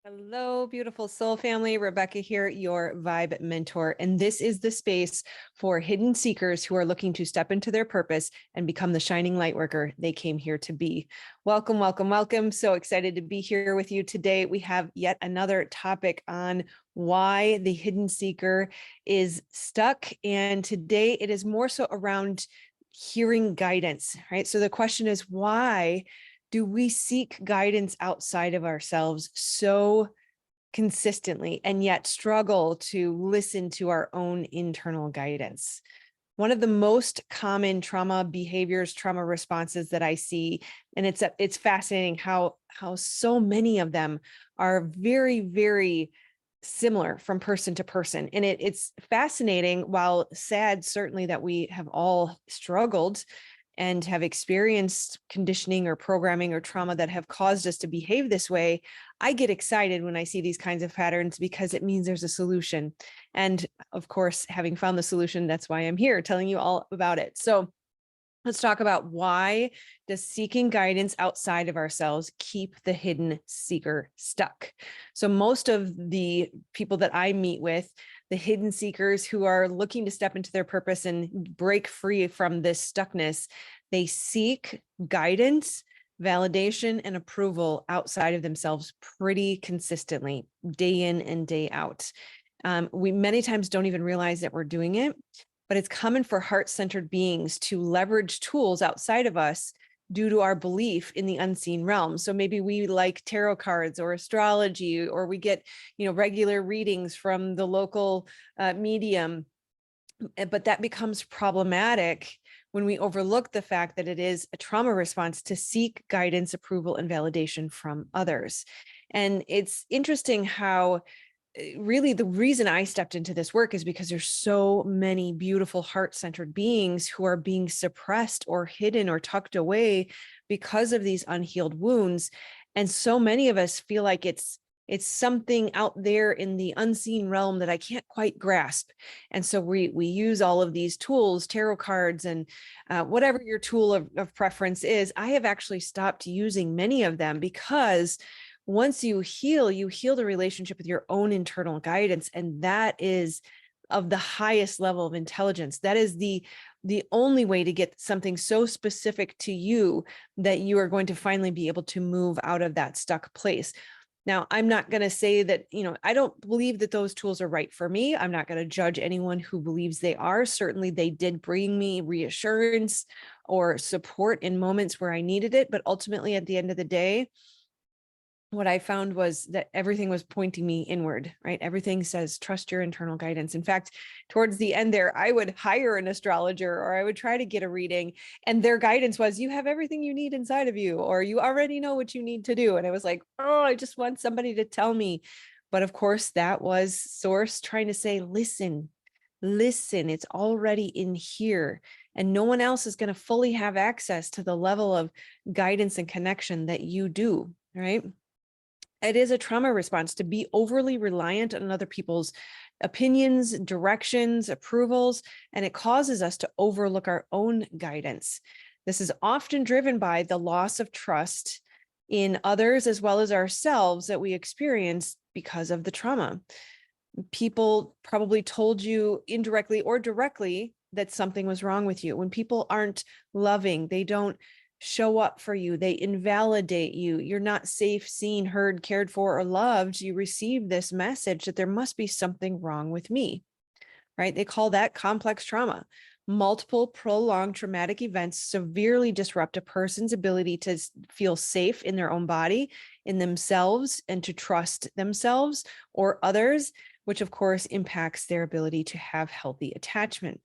Hello, beautiful soul family. Rebecca here, your vibe mentor. And this is the space for hidden seekers who are looking to step into their purpose and become the shining light worker they came here to be. Welcome, welcome, welcome. So excited to be here with you today. We have yet another topic on why the hidden seeker is stuck. And today it is more so around hearing guidance, right? So the question is, why do we seek guidance outside of ourselves so consistently and yet struggle to listen to our own internal guidance? One of the most common trauma behaviors, trauma responses that I see, and it's fascinating how so many of them are very, very similar from person to person. And it's fascinating, while sad, certainly, that we have all struggled and have experienced conditioning or programming or trauma that have caused us to behave this way. I get excited when I see these kinds of patterns because it means there's a solution. And of course, having found the solution, that's why I'm here telling you all about it. So let's talk about, why does seeking guidance outside of ourselves keep the hidden seeker stuck? So most of the people that I meet with, the hidden seekers who are looking to step into their purpose and break free from this stuckness, they seek guidance, validation, and approval outside of themselves pretty consistently, day in and day out. We many times don't even realize that we're doing it, but it's common for heart-centered beings to leverage tools outside of us due to our belief in the unseen realm. So maybe we like tarot cards or astrology, or we get, regular readings from the local medium, but that becomes problematic when we overlook the fact that it is a trauma response to seek guidance, approval, and validation from others. And it's interesting how really the reason I stepped into this work is because there's so many beautiful heart-centered beings who are being suppressed or hidden or tucked away because of these unhealed wounds. And so many of us feel like it's something out there in the unseen realm that I can't quite grasp. And so we use all of these tools, tarot cards, and whatever your tool of preference is. I have actually stopped using many of them because once you heal the relationship with your own internal guidance. And that is of the highest level of intelligence. That is the only way to get something so specific to you that you are going to finally be able to move out of that stuck place. Now, I'm not going to say that, I don't believe that those tools are right for me. I'm not going to judge anyone who believes they are. Certainly, they did bring me reassurance or support in moments where I needed it. But ultimately, at the end of the day, what I found was that everything was pointing me inward, right? Everything says, trust your internal guidance. In fact, towards the end there, I would hire an astrologer, or I would try to get a reading, and their guidance was, you have everything you need inside of you, or you already know what you need to do. And I was like, oh, I just want somebody to tell me. But of course, that was source trying to say, listen, it's already in here. And no one else is going to fully have access to the level of guidance and connection that you do, right? It is a trauma response to be overly reliant on other people's opinions, directions, approvals, and it causes us to overlook our own guidance. This is often driven by the loss of trust in others as well as ourselves that we experience because of the trauma. People probably told you indirectly or directly that something was wrong with you. When people aren't loving, they don't show up for you, they invalidate you, you're not safe, seen, heard, cared for, or loved, you receive this message that there must be something wrong with me, right? They call that complex trauma. Multiple prolonged traumatic events severely disrupt a person's ability to feel safe in their own body, in themselves, and to trust themselves or others, which of course impacts their ability to have healthy attachment.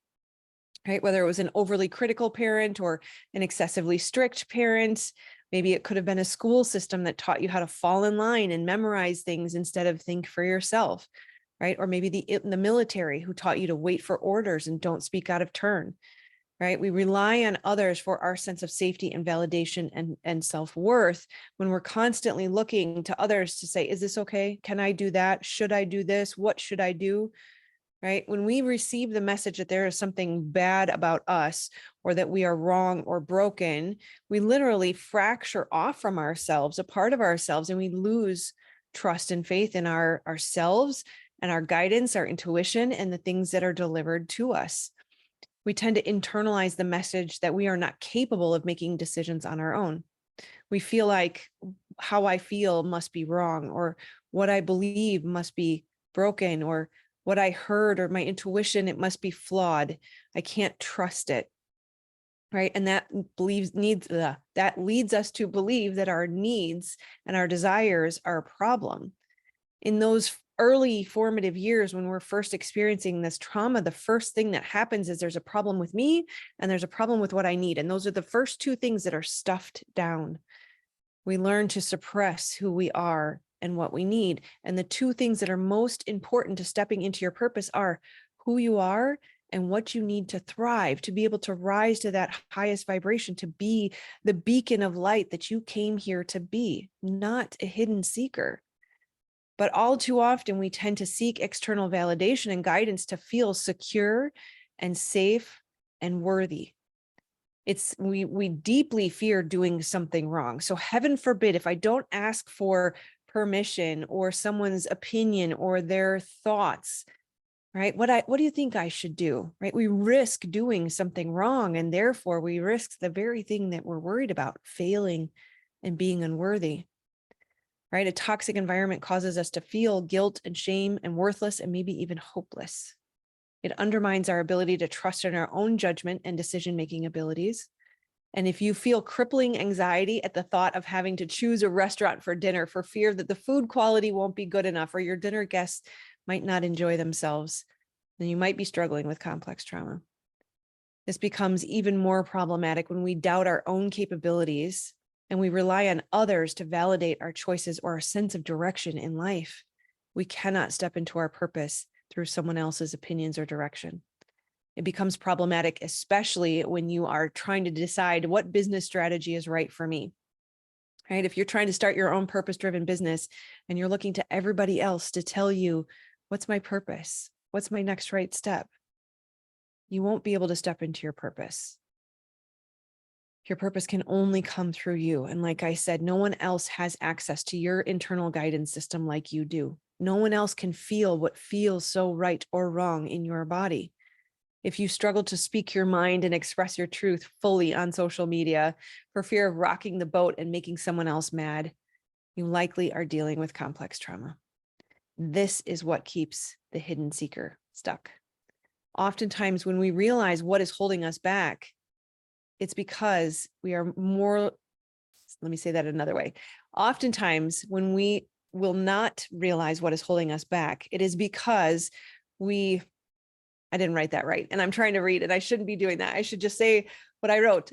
Right? Whether it was an overly critical parent or an excessively strict parent, maybe it could have been a school system that taught you how to fall in line and memorize things instead of think for yourself, right? Or maybe the military who taught you to wait for orders and don't speak out of turn, right? We rely on others for our sense of safety and validation and self-worth when we're constantly looking to others to say, is this okay? Can I do that? Should I do this? What should I do? Right? When we receive the message that there is something bad about us, or that we are wrong or broken, we literally fracture off from ourselves, a part of ourselves, and we lose trust and faith in ourselves and our guidance, our intuition, and the things that are delivered to us. We tend to internalize the message that we are not capable of making decisions on our own. We feel like how I feel must be wrong, or what I believe must be broken, or what I heard or my intuition, it must be flawed. I can't trust it. Right. And that leads us to believe that our needs and our desires are a problem. In those early formative years, when we're first experiencing this trauma, the first thing that happens is there's a problem with me and there's a problem with what I need. And those are the first two things that are stuffed down. We learn to suppress who we are and what we need. And the two things that are most important to stepping into your purpose are who you are and what you need to thrive, to be able to rise to that highest vibration, to be the beacon of light that you came here to be, not a hidden seeker. But all too often, we tend to seek external validation and guidance to feel secure and safe and worthy. We deeply fear doing something wrong. So heaven forbid, if I don't ask for permission or someone's opinion or their thoughts, right? What do you think I should do? Right? We risk doing something wrong, and therefore we risk the very thing that we're worried about, failing and being unworthy. Right? A toxic environment causes us to feel guilt and shame and worthless and maybe even hopeless. It undermines our ability to trust in our own judgment and decision-making abilities. And if you feel crippling anxiety at the thought of having to choose a restaurant for dinner for fear that the food quality won't be good enough or your dinner guests might not enjoy themselves, then you might be struggling with complex trauma. This becomes even more problematic when we doubt our own capabilities and we rely on others to validate our choices or our sense of direction in life. We cannot step into our purpose through someone else's opinions or direction. It becomes problematic, especially when you are trying to decide what business strategy is right for me. Right? If you're trying to start your own purpose-driven business and you're looking to everybody else to tell you, what's my purpose? What's my next right step? You won't be able to step into your purpose. Your purpose can only come through you. And like I said, no one else has access to your internal guidance system like you do. No one else can feel what feels so right or wrong in your body. If you struggle to speak your mind and express your truth fully on social media for fear of rocking the boat and making someone else mad, you likely are dealing with complex trauma. This is what keeps the hidden seeker stuck. Oftentimes, when we realize what is holding us back, it's because we are more, let me say that another way. Oftentimes, when we will not realize what is holding us back, it is because I didn't write that right. And I'm trying to read and I shouldn't be doing that. I should just say what I wrote.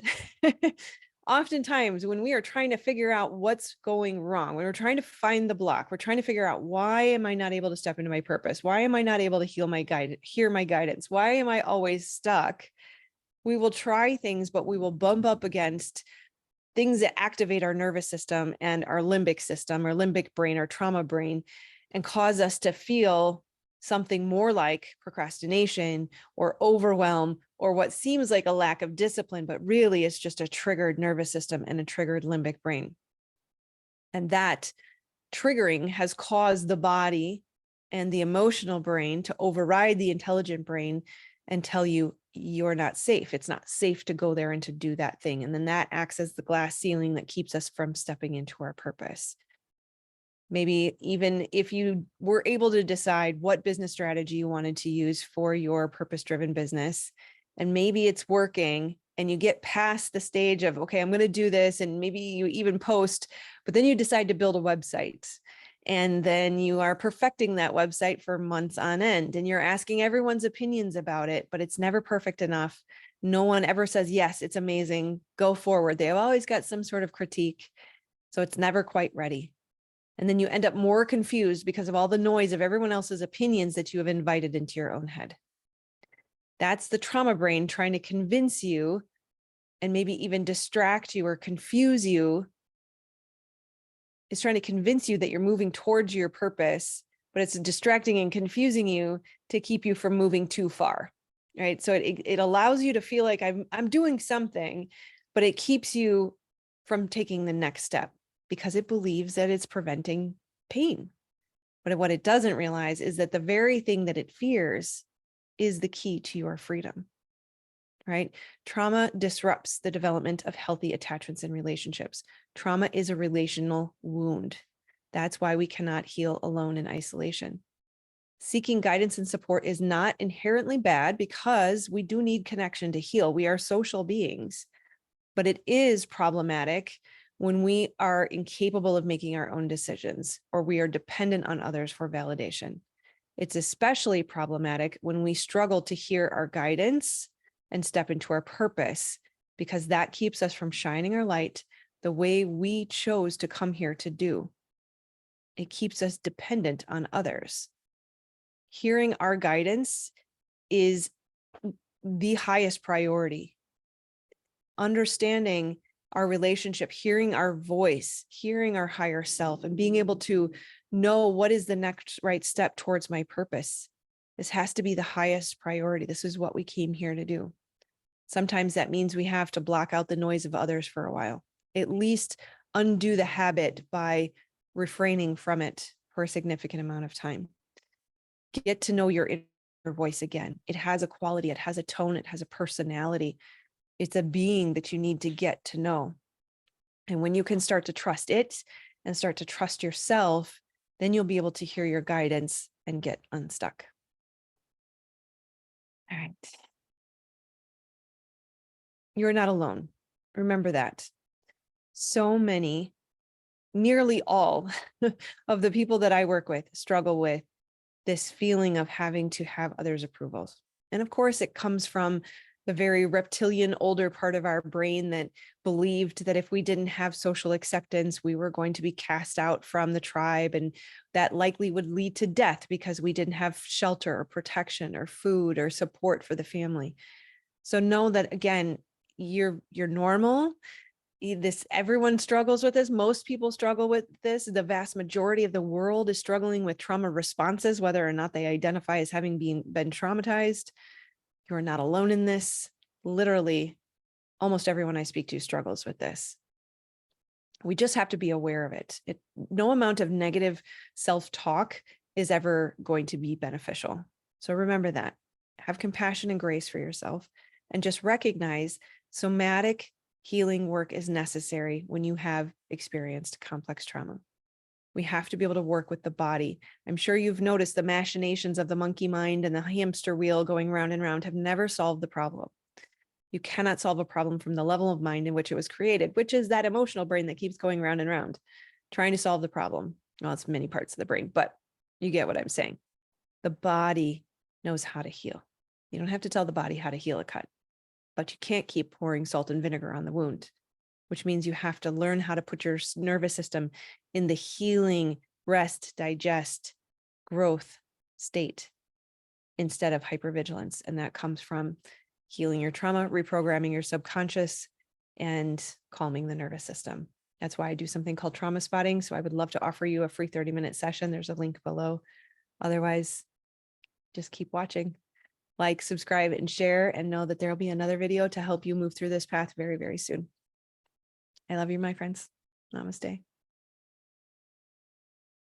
Oftentimes when we are trying to figure out what's going wrong, when we're trying to find the block, we're trying to figure out, why am I not able to step into my purpose? Why am I not able to hear my guidance? Why am I always stuck? We will try things, but we will bump up against things that activate our nervous system and our limbic brain, our trauma brain, and cause us to feel something more like procrastination or overwhelm, or what seems like a lack of discipline, but really is just a triggered nervous system and a triggered limbic brain. And that triggering has caused the body and the emotional brain to override the intelligent brain and tell you you're not safe. It's not safe to go there and to do that thing. And then that acts as the glass ceiling that keeps us from stepping into our purpose. Maybe even if you were able to decide what business strategy you wanted to use for your purpose-driven business, and maybe it's working and you get past the stage of, okay, I'm going to do this. And maybe you even post, but then you decide to build a website. And then you are perfecting that website for months on end and you're asking everyone's opinions about it, but it's never perfect enough. No one ever says, yes, it's amazing, go forward. They've always got some sort of critique. So it's never quite ready. And then you end up more confused because of all the noise of everyone else's opinions that you have invited into your own head. That's the trauma brain trying to convince you and maybe even distract you or confuse you. It's trying to convince you that you're moving towards your purpose, but it's distracting and confusing you to keep you from moving too far, right? So it allows you to feel like I'm doing something, but it keeps you from taking the next step because it believes that it's preventing pain. But what it doesn't realize is that the very thing that it fears is the key to your freedom, right? Trauma disrupts the development of healthy attachments and relationships. Trauma is a relational wound. That's why we cannot heal alone in isolation. Seeking guidance and support is not inherently bad because we do need connection to heal. We are social beings, but it is problematic when we are incapable of making our own decisions or we are dependent on others for validation. It's especially problematic when we struggle to hear our guidance and step into our purpose, because that keeps us from shining our light the way we chose to come here to do. It keeps us dependent on others. Hearing our guidance is the highest priority. Understanding our relationship, hearing our voice, hearing our higher self, and being able to know what is the next right step towards my purpose. This has to be the highest priority. This is what we came here to do. Sometimes that means we have to block out the noise of others for a while, at least undo the habit by refraining from it for a significant amount of time. Get to know your inner voice again. It has a quality, it has a tone, it has a personality. It's a being that you need to get to know. And when you can start to trust it and start to trust yourself, then you'll be able to hear your guidance and get unstuck. All right. You're not alone. Remember that. So many, nearly all of the people that I work with struggle with this feeling of having to have others' approvals. And of course, it comes from the very reptilian older part of our brain that believed that if we didn't have social acceptance, we were going to be cast out from the tribe, and that likely would lead to death because we didn't have shelter or protection or food or support for the family. So know that, again, you're normal. Everyone struggles with this. Most people struggle with this. The vast majority of the world is struggling with trauma responses, whether or not they identify as having been traumatized. You are not alone in this. Literally, almost everyone I speak to struggles with this. We just have to be aware of it. No amount of negative self-talk is ever going to be beneficial. So remember that. Have compassion and grace for yourself, and just recognize somatic healing work is necessary when you have experienced complex trauma. We have to be able to work with the body. I'm sure you've noticed the machinations of the monkey mind and the hamster wheel going round and round have never solved the problem. You cannot solve a problem from the level of mind in which it was created, which is that emotional brain that keeps going round and round, trying to solve the problem. Well, it's many parts of the brain, but you get what I'm saying. The body knows how to heal. You don't have to tell the body how to heal a cut, but you can't keep pouring salt and vinegar on the wound, which means you have to learn how to put your nervous system in the healing, rest, digest, growth state instead of hypervigilance. And that comes from healing your trauma, reprogramming your subconscious, and calming the nervous system. That's why I do something called trauma spotting. So I would love to offer you a free 30-minute session. There's a link below. Otherwise, just keep watching. Like, subscribe, and share, and know that there will be another video to help you move through this path very, very soon. I love you, my friends. Namaste.